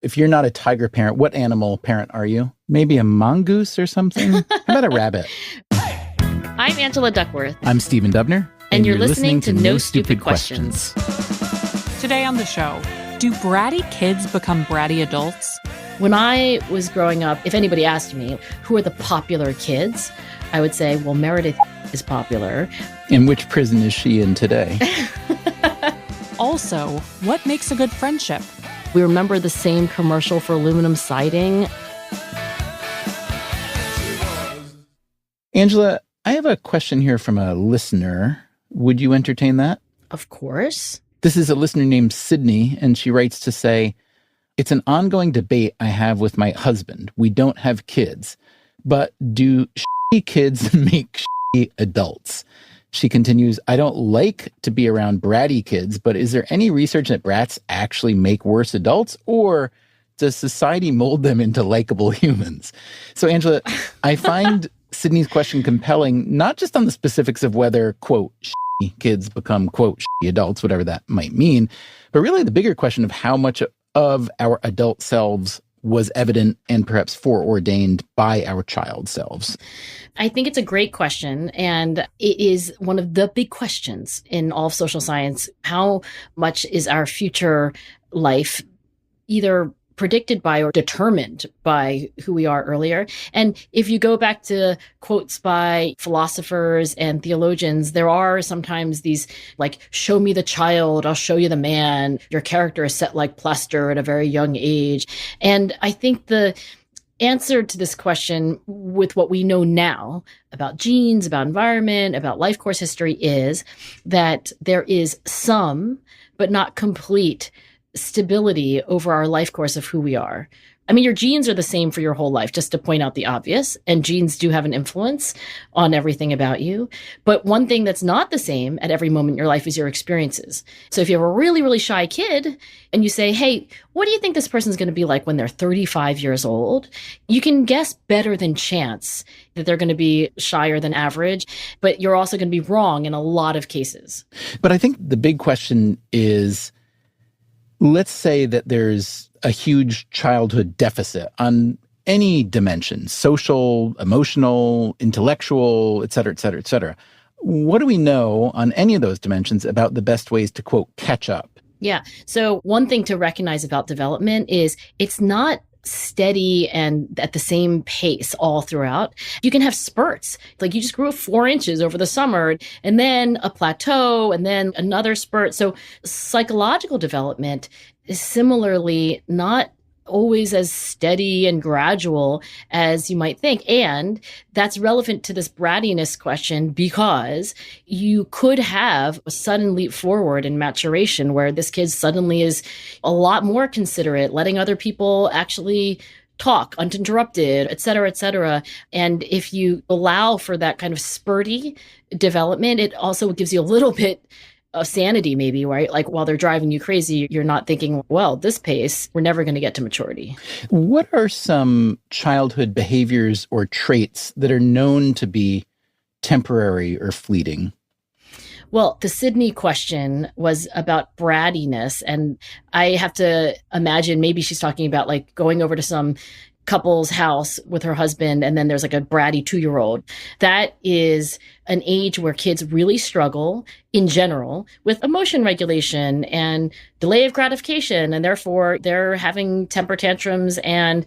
If you're not a tiger parent, what animal parent are you? Maybe a mongoose or something? How about a rabbit? I'm Angela Duckworth. I'm Stephen Dubner. And you're listening to No Stupid Questions. Today on the show, do bratty kids become bratty adults? When I was growing up, if anybody asked me, who are the popular kids? I would say, well, Meredith is popular. In which prison is she in today? Also, what makes a good friendship? We remember the same commercial for aluminum siding. Angela, I have a question here from a listener. Would you entertain that? Of course. This is a listener named Sydney, and she writes to say, it's an ongoing debate I have with my husband. We don't have kids, but do shitty kids make shitty adults? She continues, I don't like to be around bratty kids, but is there any research that brats actually make worse adults, or does society mold them into likable humans? So, Angela, I find Sydney's question compelling, not just on the specifics of whether, quote, shitty kids become, quote, shitty adults, whatever that might mean, but really the bigger question of how much of our adult selves was evident and perhaps foreordained by our child selves. I think it's a great question, and it is one of the big questions in all of social science. How much is our future life either predicted by or determined by who we are earlier? And if you go back to quotes by philosophers and theologians, there are sometimes these like, show me the child, I'll show you the man. Your character is set like plaster at a very young age. And I think the answer to this question with what we know now about genes, about environment, about life course history is that there is some, but not complete, stability over our life course of who we are. I mean, your genes are the same for your whole life, just to point out the obvious, and genes do have an influence on everything about you. But one thing that's not the same at every moment in your life is your experiences. So if you have a really, really shy kid and you say, hey, what do you think this person's going to be like when they're 35 years old? You can guess better than chance that they're going to be shyer than average, but you're also going to be wrong in a lot of cases. But I think the big question is, let's say that there's a huge childhood deficit on any dimension, social, emotional, intellectual, et cetera, et cetera, et cetera. What do we know on any of those dimensions about the best ways to, quote, catch up? Yeah. So one thing to recognize about development is it's not steady and at the same pace all throughout. You can have spurts, like you just grew 4 inches over the summer and then a plateau and then another spurt. So psychological development is similarly not always as steady and gradual as you might think. And that's relevant to this brattiness question because you could have a sudden leap forward in maturation where this kid suddenly is a lot more considerate, letting other people actually talk uninterrupted, et cetera, et cetera. And if you allow for that kind of spurty development, it also gives you a little bit of sanity, maybe, right? Like while they're driving you crazy, you're not thinking, well, this pace, we're never going to get to maturity. What are some childhood behaviors or traits that are known to be temporary or fleeting? Well, the Sydney question was about brattiness, and I have to imagine maybe she's talking about like going over to some couple's house with her husband, and then there's like a bratty 2-year-old. That is an age where kids really struggle in general with emotion regulation and delay of gratification, and therefore they're having temper tantrums and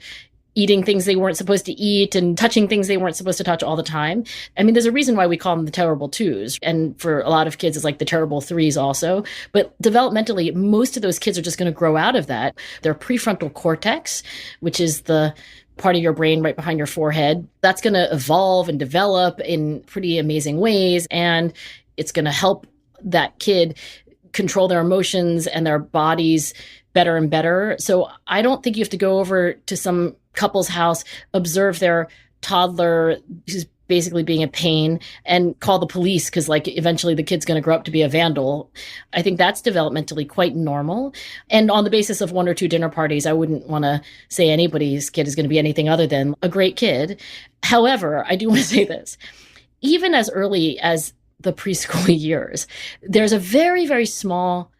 eating things they weren't supposed to eat and touching things they weren't supposed to touch all the time. I mean, there's a reason why we call them the terrible 2s. And for a lot of kids, it's like the terrible 3s also. But developmentally, most of those kids are just going to grow out of that. Their prefrontal cortex, which is the part of your brain right behind your forehead, that's going to evolve and develop in pretty amazing ways. And it's going to help that kid control their emotions and their bodies better and better. So I don't think you have to go over to some couple's house, observe their toddler who's basically being a pain and call the police because like eventually the kid's going to grow up to be a vandal. I think that's developmentally quite normal. And on the basis of 1 or 2 dinner parties, I wouldn't want to say anybody's kid is going to be anything other than a great kid. However, I do want to say this. Even as early as the preschool years, there's a very, very small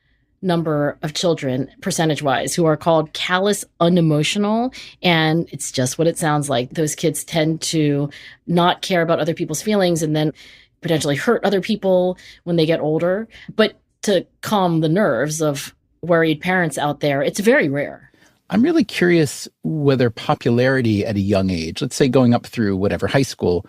number of children, percentage-wise, who are called callous unemotional. And it's just what it sounds like. Those kids tend to not care about other people's feelings and then potentially hurt other people when they get older. But to calm the nerves of worried parents out there, it's very rare. I'm really curious whether popularity at a young age, let's say going up through whatever, high school,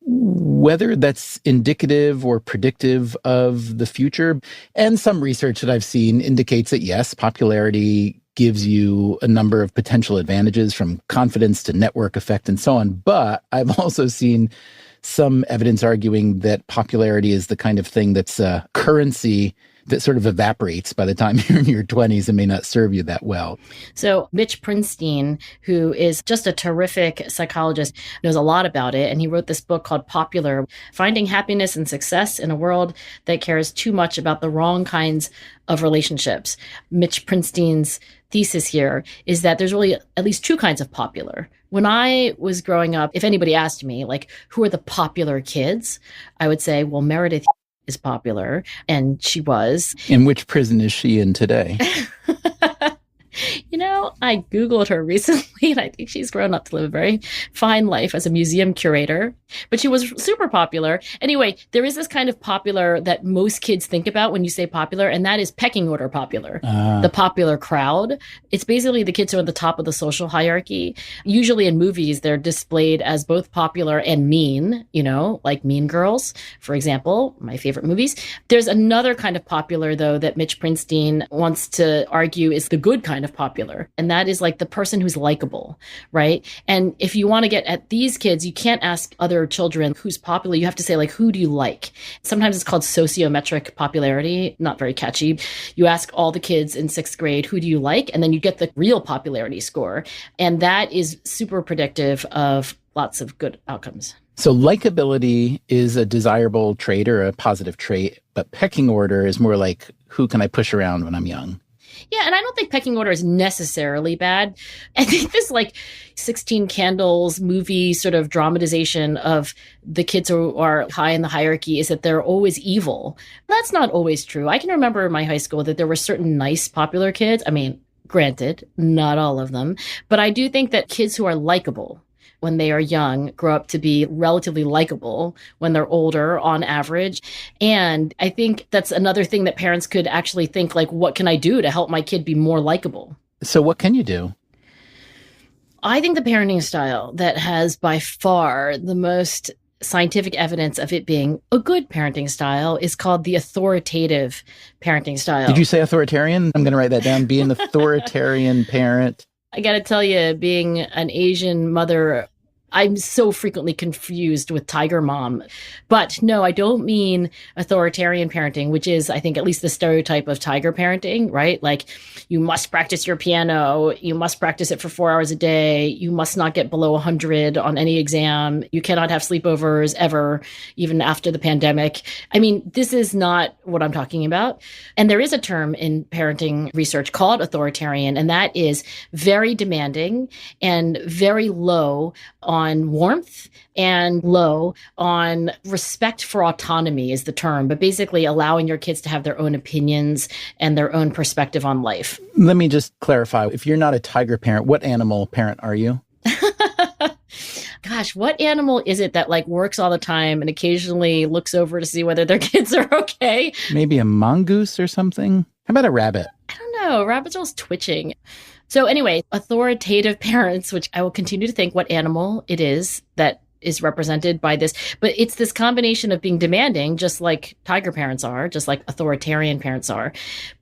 whether that's indicative or predictive of the future. And some research that I've seen indicates that yes, popularity gives you a number of potential advantages, from confidence to network effect and so on. But I've also seen some evidence arguing that popularity is the kind of thing that's a currency that sort of evaporates by the time you're in your 20s and may not serve you that well. So Mitch Prinstein, who is just a terrific psychologist, knows a lot about it. And he wrote this book called Popular, Finding Happiness and Success in a World That Cares Too Much About the Wrong Kinds of Relationships. Mitch Prinstein's thesis here is that there's really at least two kinds of popular. When I was growing up, if anybody asked me, like, who are the popular kids? I would say, well, Meredith is popular, and she was. In which prison is she in today? You know, I Googled her recently, and I think she's grown up to live a very fine life as a museum curator. But she was super popular. Anyway, there is this kind of popular that most kids think about when you say popular, and that is pecking order popular. The popular crowd. It's basically the kids who are at the top of the social hierarchy. Usually in movies, they're displayed as both popular and mean, you know, like Mean Girls, for example, my favorite movies. There's another kind of popular, though, that Mitch Prinstein wants to argue is the good kind of popular. And that is like the person who's likable, right? And if you want to get at these kids, you can't ask other children who's popular. You have to say, like, who do you like? Sometimes it's called sociometric popularity, not very catchy. You ask all the kids in 6th grade, who do you like? And then you get the real popularity score. And that is super predictive of lots of good outcomes. So likability is a desirable trait or a positive trait, but pecking order is more like, who can I push around when I'm young? Yeah, and I don't think pecking order is necessarily bad. I think this like 16 Candles movie sort of dramatization of the kids who are high in the hierarchy is that they're always evil. That's not always true. I can remember in my high school that there were certain nice, popular kids. I mean, granted, not all of them. But I do think that kids who are likable when they are young grow up to be relatively likable when they're older on average. And I think that's another thing that parents could actually think, like, what can I do to help my kid be more likable? So what can you do? I think the parenting style that has by far the most scientific evidence of it being a good parenting style is called the authoritative parenting style. Did you say authoritarian? I'm going to write that down. Be an authoritarian parent. I got to tell you, being an Asian mother, I'm so frequently confused with Tiger Mom. But no, I don't mean authoritarian parenting, which is, I think, at least the stereotype of tiger parenting, right? Like, you must practice your piano. You must practice it for 4 hours a day. You must not get below 100 on any exam. You cannot have sleepovers ever, even after the pandemic. I mean, this is not what I'm talking about. And there is a term in parenting research called authoritarian, and that is very demanding and very low on warmth and low on respect for autonomy is the term, but basically allowing your kids to have their own opinions and their own perspective on life. Let me just clarify. If you're not a tiger parent, what animal parent are you? Gosh, what animal is it that like works all the time and occasionally looks over to see whether their kids are okay? Maybe a mongoose or something? How about a rabbit? I don't know. Rabbits are always twitching. So anyway, authoritative parents, which I will continue to think what animal it is that is represented by this, but it's this combination of being demanding, just like tiger parents are, just like authoritarian parents are.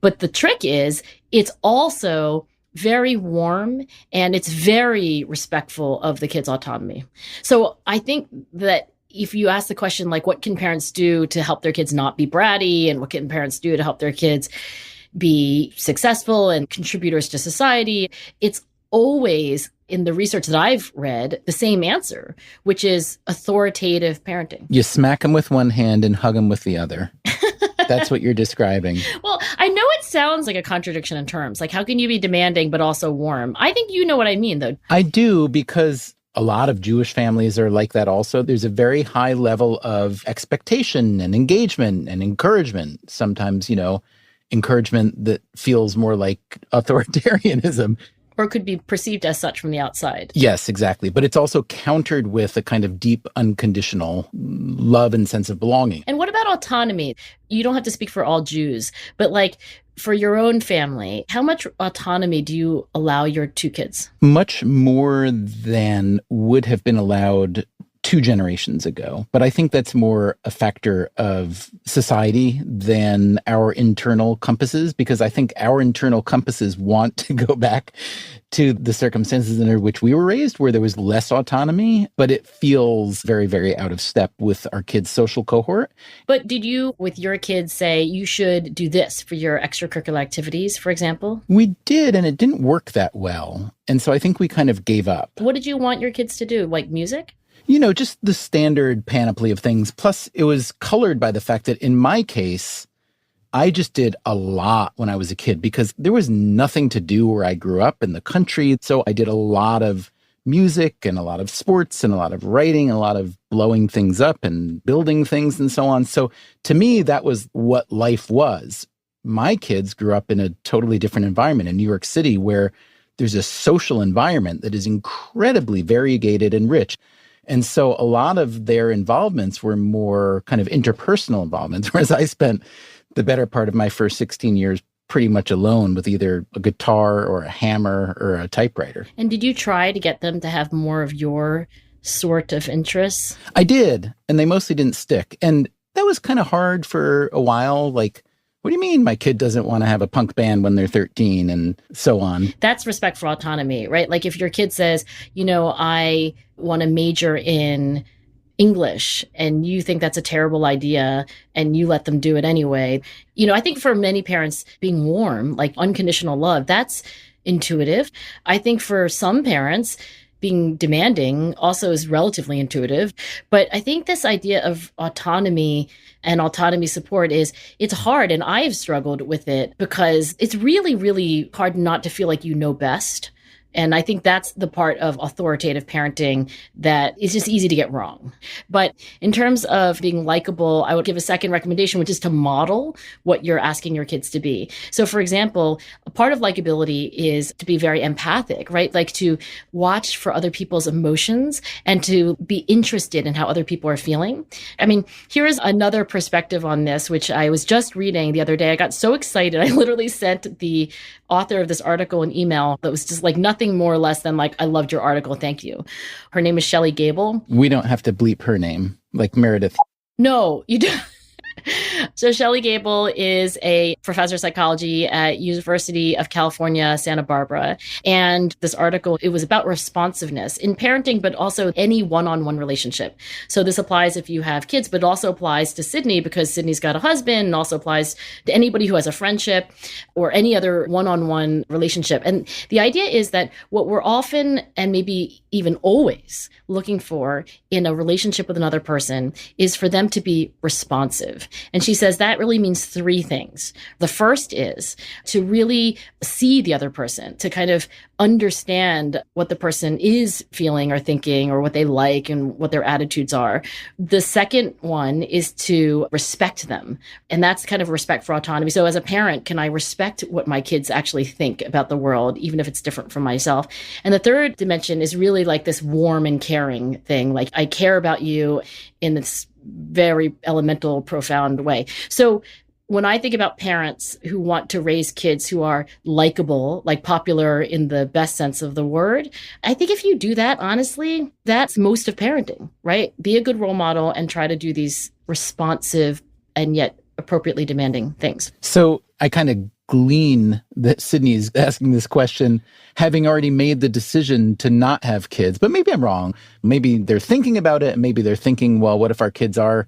But the trick is it's also very warm and it's very respectful of the kid's autonomy. So I think that if you ask the question, like, what can parents do to help their kids not be bratty, and what can parents do to help their kids be successful and contributors to society, it's always, in the research that I've read, the same answer, which is authoritative parenting. You smack them with one hand and hug them with the other. That's what you're describing. Well, I know it sounds like a contradiction in terms. Like, how can you be demanding but also warm? I think you know what I mean, though. I do, because a lot of Jewish families are like that also. There's a very high level of expectation and engagement and encouragement. Sometimes, you know, encouragement that feels more like authoritarianism. Or could be perceived as such from the outside. Yes, exactly. But it's also countered with a kind of deep, unconditional love and sense of belonging. And what about autonomy? You don't have to speak for all Jews, but like for your own family, how much autonomy do you allow your two kids? Much more than would have been allowed 2 generations ago. But I think that's more a factor of society than our internal compasses, because I think our internal compasses want to go back to the circumstances under which we were raised, where there was less autonomy, but it feels very, very out of step with our kids' social cohort. But did you, with your kids, say you should do this for your extracurricular activities, for example? We did, and it didn't work that well. And so I think we kind of gave up. What did you want your kids to do? Like music? You know, just the standard panoply of things. Plus, it was colored by the fact that in my case, I just did a lot when I was a kid because there was nothing to do where I grew up in the country. So I did a lot of music and a lot of sports and a lot of writing, a lot of blowing things up and building things and so on. So to me, that was what life was. My kids grew up in a totally different environment in New York City, where there's a social environment that is incredibly variegated and rich. And so a lot of their involvements were more kind of interpersonal involvements, whereas I spent the better part of my first 16 years pretty much alone with either a guitar or a hammer or a typewriter. And did you try to get them to have more of your sort of interests? I did, and they mostly didn't stick. And that was kind of hard for a while. Like, what do you mean my kid doesn't want to have a punk band when they're 13 and so on? That's respect for autonomy, right? Like if your kid says, you know, I want to major in English and you think that's a terrible idea and you let them do it anyway. You know, I think for many parents, being warm, like unconditional love, that's intuitive. I think for some parents, being demanding also is relatively intuitive. But I think this idea of autonomy and autonomy support it's hard. And I've struggled with it because it's really, really hard not to feel like you know best. And I think that's the part of authoritative parenting that is just easy to get wrong. But in terms of being likable, I would give a second recommendation, which is to model what you're asking your kids to be. So for example, a part of likability is to be very empathic, right? Like to watch for other people's emotions and to be interested in how other people are feeling. I mean, here's another perspective on this, which I was just reading the other day. I got so excited. I literally sent the author of this article an email that was just like nothing more or less than like, I loved your article. Thank you. Her name is Shelley Gable. We don't have to bleep her name like Meredith. No, you don't. So Shelley Gable is a professor of psychology at University of California, Santa Barbara. And this article, it was about responsiveness in parenting, but also any one-on-one relationship. So this applies if you have kids, but it also applies to Sydney because Sydney's got a husband, and also applies to anybody who has a friendship or any other one-on-one relationship. And the idea is that what we're often, and maybe even always, looking for in a relationship with another person is for them to be responsive. And she says that really means 3 things. The first is to really see the other person, to kind of understand what the person is feeling or thinking or what they like and what their attitudes are. The second one is to respect them. And that's kind of respect for autonomy. So as a parent, can I respect what my kids actually think about the world, even if it's different from myself? And the third dimension is really like this warm and caring thing. Like I care about you in this very elemental, profound way. So when I think about parents who want to raise kids who are likable, like popular in the best sense of the word, I think if you do that, honestly, that's most of parenting, right? Be a good role model and try to do these responsive and yet appropriately demanding things. So I kind of glean that Sydney's asking this question, having already made the decision to not have kids. But maybe I'm wrong. Maybe they're thinking about it. And maybe they're thinking, well, what if our kids are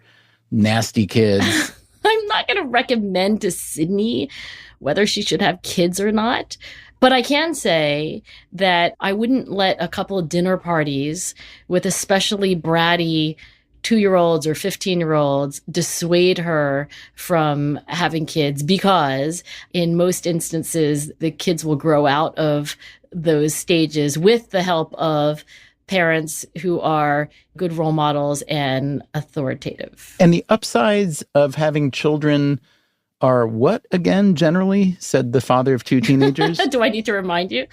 nasty kids? I'm not going to recommend to Sydney whether she should have kids or not. But I can say that I wouldn't let a couple of dinner parties with especially bratty 2-year-olds or 15-year-olds dissuade her from having kids, because in most instances, the kids will grow out of those stages with the help of parents who are good role models and authoritative. And the upsides of having children are what again, generally, said the father of two teenagers? Do I need to remind you?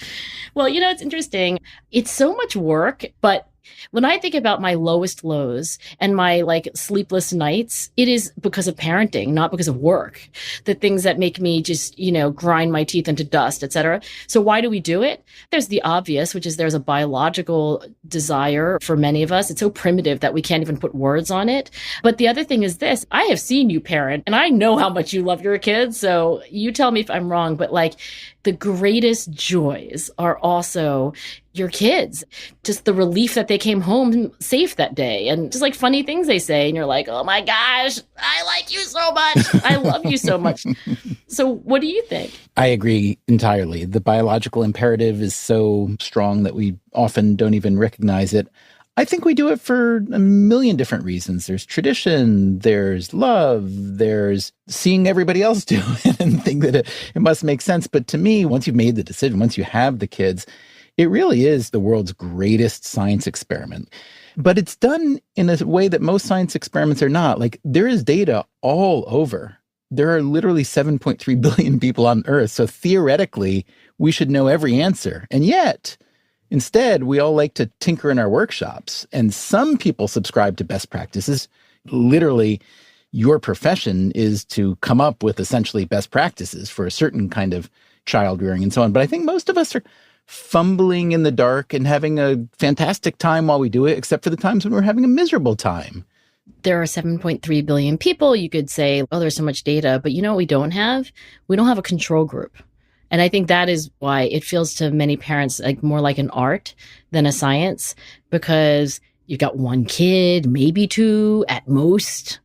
Well, it's interesting. It's so much work, but when I think about my lowest lows and my sleepless nights, it is because of parenting, not because of work. The things that make me just, grind my teeth into dust, et cetera. So why do we do it? There's the obvious, which is there's a biological desire for many of us. It's so primitive that we can't even put words on it. But the other thing is this, I have seen you parent and I know how much you love your kids. So you tell me if I'm wrong, but the greatest joys are also your kids, just the relief that they came home safe that day and just funny things they say. And you're like, oh my gosh, I like you so much. I love you so much. So what do you think? I agree entirely. The biological imperative is so strong that we often don't even recognize it. I think we do it for a million different reasons. There's tradition, there's love, there's seeing everybody else do it and think that it must make sense. But to me, once you've made the decision, once you have the kids, it really is the world's greatest science experiment. But it's done in a way that most science experiments are not. There is data all over. There are literally 7.3 billion people on Earth. So theoretically, we should know every answer. And yet, instead, we all like to tinker in our workshops. And some people subscribe to best practices. Literally, your profession is to come up with essentially best practices for a certain kind of child rearing and so on. But I think most of us are fumbling in the dark and having a fantastic time while we do it, except for the times when we're having a miserable time. There are 7.3 billion people. You could say, oh, there's so much data. But you know what we don't have? We don't have a control group. And I think that is why it feels to many parents more like an art than a science, because you've got one kid, maybe two at most,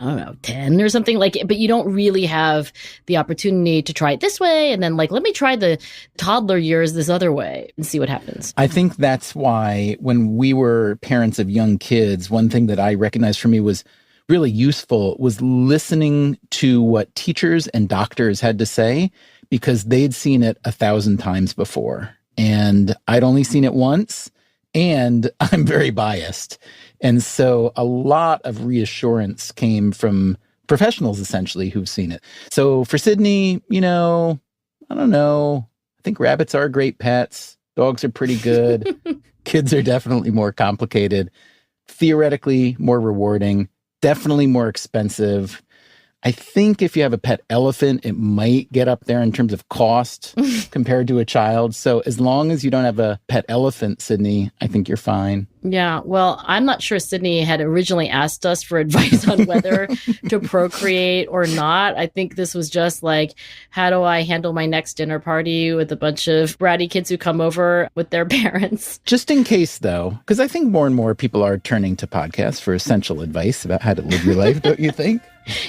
I don't know, 10 or something but you don't really have the opportunity to try it this way. And then let me try the toddler years this other way and see what happens. I think that's why when we were parents of young kids, one thing that I recognized for me was really useful was listening to what teachers and doctors had to say, because they'd seen it 1,000 times before. And I'd only seen it once, and I'm very biased. And so a lot of reassurance came from professionals, essentially, who've seen it. So for Sydney, I don't know. I think rabbits are great pets. Dogs are pretty good. Kids are definitely more complicated. Theoretically, more rewarding. Definitely more expensive. I think if you have a pet elephant, it might get up there in terms of cost compared to a child. So as long as you don't have a pet elephant, Sydney, I think you're fine. Yeah, well, I'm not sure Sydney had originally asked us for advice on whether to procreate or not. I think this was just how do I handle my next dinner party with a bunch of bratty kids who come over with their parents? Just in case, though, because I think more and more people are turning to podcasts for essential advice about how to live your life, don't you think?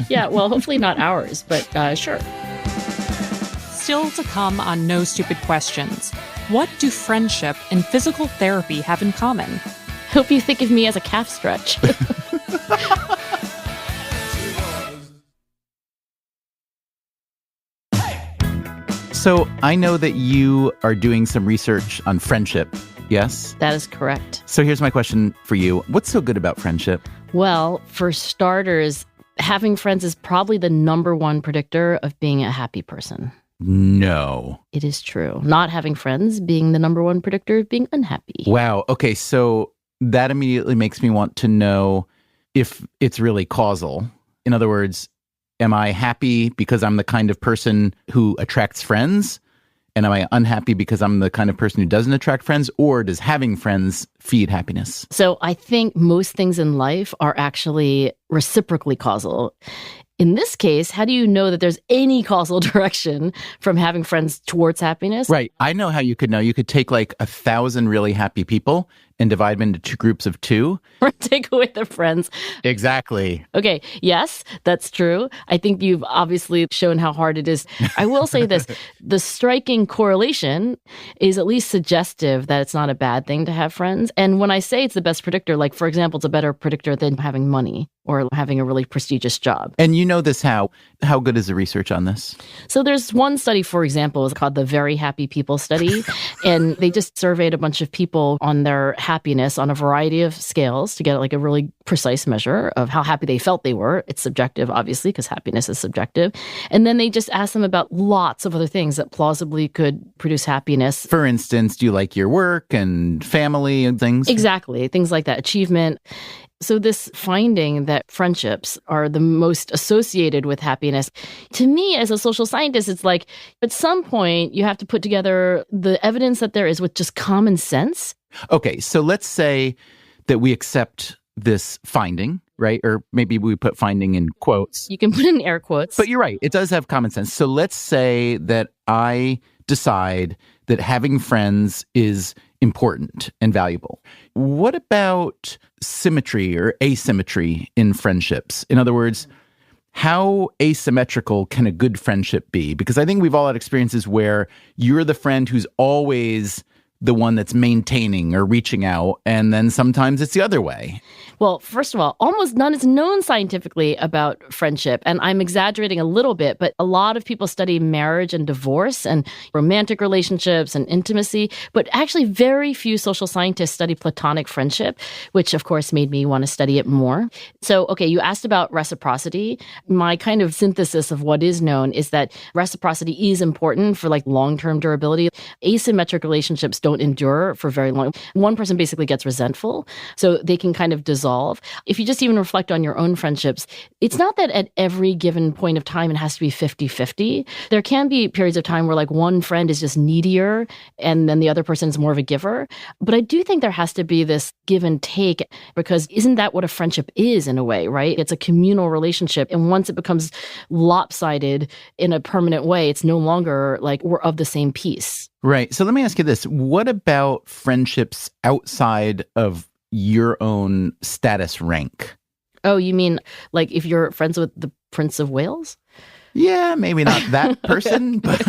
Yeah, well, hopefully not ours, but sure. Still to come on No Stupid Questions. What do friendship and physical therapy have in common? Hope you think of me as a calf stretch. So I know that you are doing some research on friendship, yes? That is correct. So here's my question for you. What's so good about friendship? Well, for starters, having friends is probably the number one predictor of being a happy person. No. It is true. Not having friends being the number one predictor of being unhappy. Wow. Okay, so that immediately makes me want to know if it's really causal. In other words, am I happy because I'm the kind of person who attracts friends? And am I unhappy because I'm the kind of person who doesn't attract friends? Or does having friends feed happiness? So I think most things in life are actually reciprocally causal. In this case, how do you know that there's any causal direction from having friends towards happiness? Right. I know how you could know. You could take 1,000 really happy people and divide them into two groups of two. Or take away their friends. Exactly. Okay. Yes, that's true. I think you've obviously shown how hard it is. I will say this. The striking correlation is at least suggestive that it's not a bad thing to have friends. And when I say it's the best predictor, for example, it's a better predictor than having money or having a really prestigious job. And you know this how? How good is the research on this? So there's one study, for example, it's called the Very Happy People Study. And they just surveyed a bunch of people on their happiness on a variety of scales to get like a really precise measure of how happy they felt they were. It's subjective, obviously, because happiness is subjective. And then they just asked them about lots of other things that plausibly could produce happiness. For instance, do you like your work and family and things? Exactly. Things like that. Achievement. So this finding that friendships are the most associated with happiness, to me as a social scientist, it's like at some point you have to put together the evidence that there is with just common sense. Okay, so let's say that we accept this finding, right? Or maybe we put finding in quotes. You can put in air quotes. But you're right. It does have common sense. So let's say that I decide that having friends is important and valuable. What about symmetry or asymmetry in friendships? In other words, how asymmetrical can a good friendship be? Because I think we've all had experiences where you're the friend who's always the one that's maintaining or reaching out, and then sometimes it's the other way. Well, first of all, almost none is known scientifically about friendship. And I'm exaggerating a little bit, but a lot of people study marriage and divorce and romantic relationships and intimacy. But actually, very few social scientists study platonic friendship, which of course made me want to study it more. So, okay, you asked about reciprocity. My kind of synthesis of what is known is that reciprocity is important for like long-term durability. Asymmetric relationships don't endure for very long. One person basically gets resentful, so they can kind of dissolve. If you just even reflect on your own friendships, it's not that at every given point of time it has to be 50-50. There can be periods of time where like one friend is just needier and then the other person is more of a giver. But I do think there has to be this give and take, because isn't that what a friendship is in a way, right? It's a communal relationship. And once it becomes lopsided in a permanent way, it's no longer like we're of the same piece. Right. So let me ask you this. What about friendships outside of your own status rank? Oh, you mean like if you're friends with the Prince of Wales? Yeah, maybe not that person, but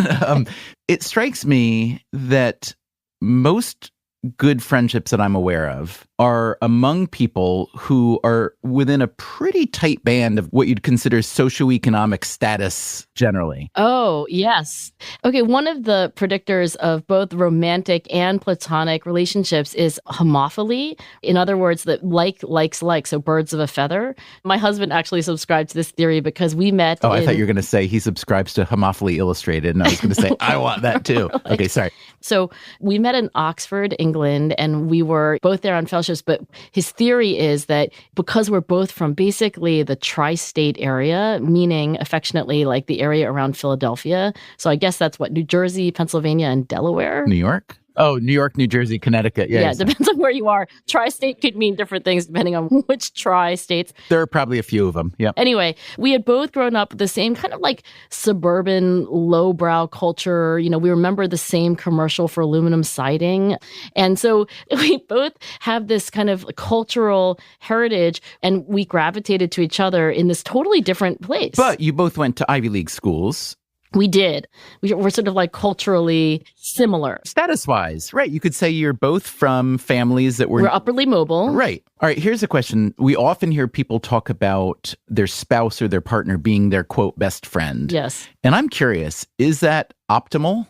it strikes me that most good friendships that I'm aware of are among people who are within a pretty tight band of what you'd consider socioeconomic status generally. Oh, yes. Okay, one of the predictors of both romantic and platonic relationships is homophily. In other words, that likes like, so birds of a feather. My husband actually subscribed to this theory because we met I thought you were going to say he subscribes to Homophily Illustrated, and I was going to say, I want that too. Okay, sorry. So we met in Oxford, England, and we were both there on fellowships. But his theory is that because we're both from basically the tri-state area, meaning affectionately like the area around Philadelphia. So I guess that's what, New Jersey, Pennsylvania, and Delaware? New York? Oh, New York, New Jersey, Connecticut. Yeah, it depends on where you are. Tri-state could mean different things depending on which tri-states. There are probably a few of them. Yeah. Anyway, we had both grown up with the same kind of like suburban lowbrow culture. You know, we remember the same commercial for aluminum siding. And so we both have this kind of cultural heritage, and we gravitated to each other in this totally different place. But you both went to Ivy League schools. We did. We're sort of like culturally similar. Status-wise, right. You could say you're both from families that were... We're upwardly mobile. Right. All right, here's a question. We often hear people talk about their spouse or their partner being their, quote, best friend. Yes. And I'm curious, is that optimal?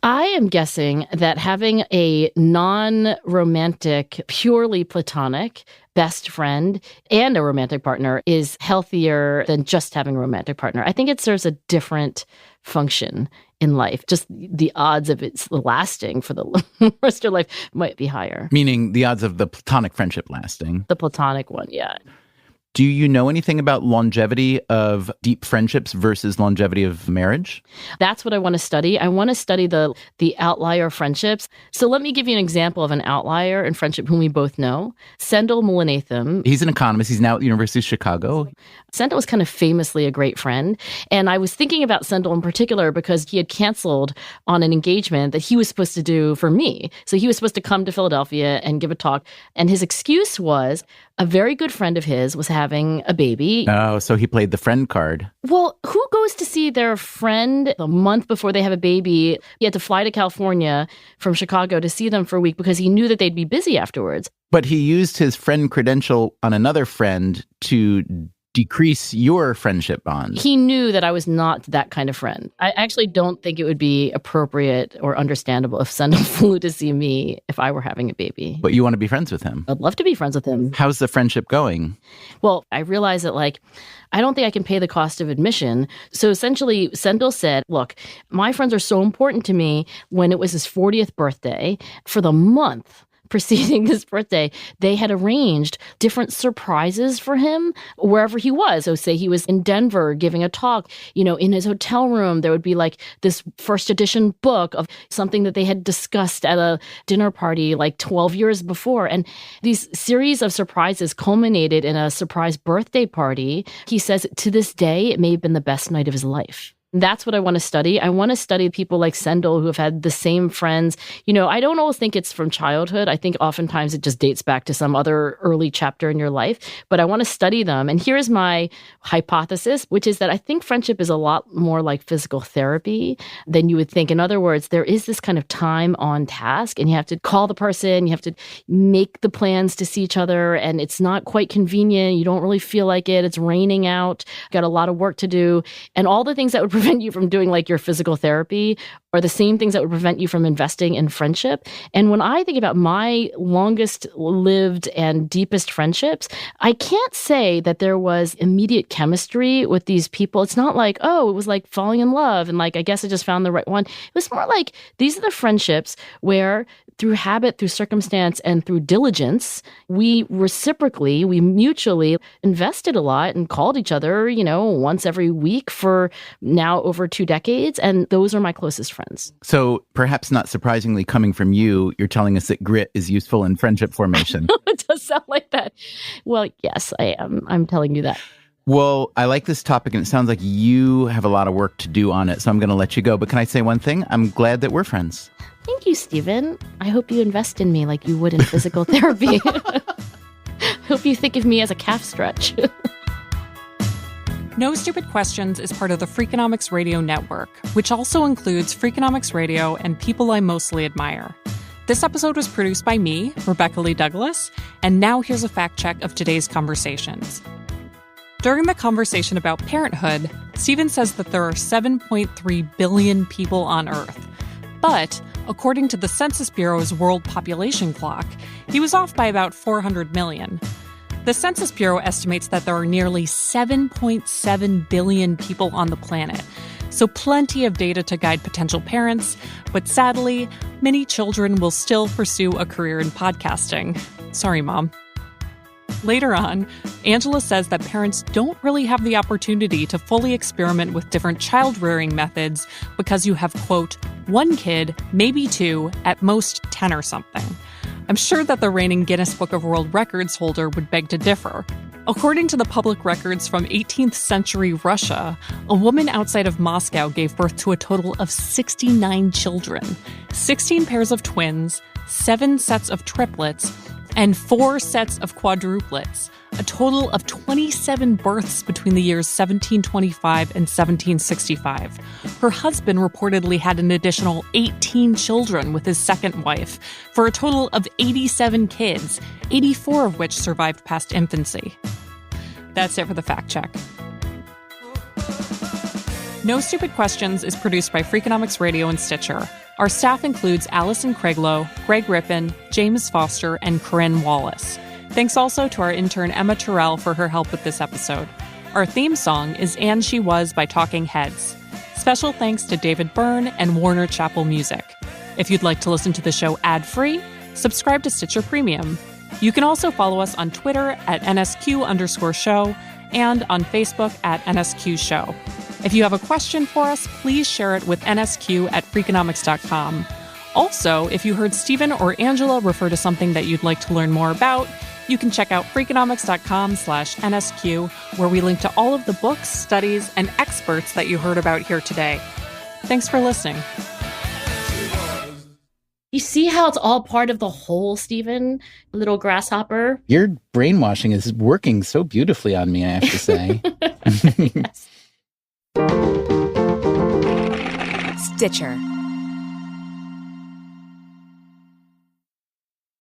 I am guessing that having a non-romantic, purely platonic best friend and a romantic partner is healthier than just having a romantic partner. I think it serves a different function in life. Just the odds of it's lasting for the rest of your life might be higher. Meaning the odds of the platonic friendship lasting. The platonic one, yeah. Do you know anything about longevity of deep friendships versus longevity of marriage? That's what I want to study. I want to study the outlier friendships. So let me give you an example of an outlier in friendship whom we both know. Sendhil Mullainathan. He's an economist. He's now at the University of Chicago. Sendhil was kind of famously a great friend. And I was thinking about Sendhil in particular because he had canceled on an engagement that he was supposed to do for me. So he was supposed to come to Philadelphia and give a talk. And his excuse was a very good friend of his was having a baby. Oh, so he played the friend card. Well, who goes to see their friend a month before they have a baby? He had to fly to California from Chicago to see them for a week because he knew that they'd be busy afterwards. But he used his friend credential on another friend to decrease your friendship bond. He knew that I was not that kind of friend. I actually don't think it would be appropriate or understandable if Sendel flew to see me if I were having a baby. But you want to be friends with him. I'd love to be friends with him. How's the friendship going? Well, I realized that, I don't think I can pay the cost of admission. So essentially, Sendel said, look, my friends are so important to me. When it was his 40th birthday, for the month preceding this birthday, they had arranged different surprises for him wherever he was. So say he was in Denver giving a talk, in his hotel room, there would be this first edition book of something that they had discussed at a dinner party 12 years before. And these series of surprises culminated in a surprise birthday party. He says to this day, it may have been the best night of his life. That's what I want to study. I want to study people like Sendel who have had the same friends. I don't always think it's from childhood. I think oftentimes it just dates back to some other early chapter in your life. But I want to study them. And here's my hypothesis, which is that I think friendship is a lot more like physical therapy than you would think. In other words, there is this kind of time on task, and you have to call the person, you have to make the plans to see each other, and it's not quite convenient. You don't really feel like it. It's raining out. Got a lot of work to do. And all the things that would prevent you from doing your physical therapy are the same things that would prevent you from investing in friendship. And when I think about my longest lived and deepest friendships, I can't say that there was immediate chemistry with these people. It's not it was falling in love and I guess I just found the right one. It was more these are the friendships where through habit, through circumstance, and through diligence, we mutually invested a lot and called each other, once every week for now over 2 decades. And those are my closest friends. So perhaps not surprisingly, coming from you, you're telling us that grit is useful in friendship formation. It does sound like that. Well, yes, I am. I'm telling you that. Well, I like this topic, and it sounds like you have a lot of work to do on it, so I'm going to let you go. But can I say one thing? I'm glad that we're friends. Thank you, Stephen. I hope you invest in me like you would in physical therapy. Hope you think of me as a calf stretch. No Stupid Questions is part of the Freakonomics Radio Network, which also includes Freakonomics Radio and People I Mostly Admire. This episode was produced by me, Rebecca Lee Douglas, and now here's a fact check of today's conversations. During the conversation about parenthood, Stephen says that there are 7.3 billion people on Earth. But, according to the Census Bureau's World Population Clock, he was off by about 400 million. The Census Bureau estimates that there are nearly 7.7 billion people on the planet, so plenty of data to guide potential parents, but sadly, many children will still pursue a career in podcasting. Sorry, Mom. Later on, Angela says that parents don't really have the opportunity to fully experiment with different child-rearing methods because you have, quote, 1 kid, maybe 2, at most 10 or something. I'm sure that the reigning Guinness Book of World Records holder would beg to differ. According to the public records from 18th century Russia, a woman outside of Moscow gave birth to a total of 69 children, 16 pairs of twins, 7 sets of triplets, and 4 sets of quadruplets, a total of 27 births between the years 1725 and 1765. Her husband reportedly had an additional 18 children with his second wife, for a total of 87 kids, 84 of which survived past infancy. That's it for the fact check. No Stupid Questions is produced by Freakonomics Radio and Stitcher. Our staff includes Allison Craiglow, Greg Rippin, James Foster, and Corinne Wallace. Thanks also to our intern Emma Terrell for her help with this episode. Our theme song is And She Was by Talking Heads. Special thanks to David Byrne and Warner Chappell Music. If you'd like to listen to the show ad-free, subscribe to Stitcher Premium. You can also follow us on Twitter at NSQ_show and on Facebook at NSQ Show. If you have a question for us, please share it with nsq@freakonomics.com. Also, if you heard Stephen or Angela refer to something that you'd like to learn more about, you can check out freakonomics.com/NSQ, where we link to all of the books, studies, and experts that you heard about here today. Thanks for listening. You see how it's all part of the whole, Stephen? Little grasshopper. Your brainwashing is working so beautifully on me, I have to say. Yes. Stitcher.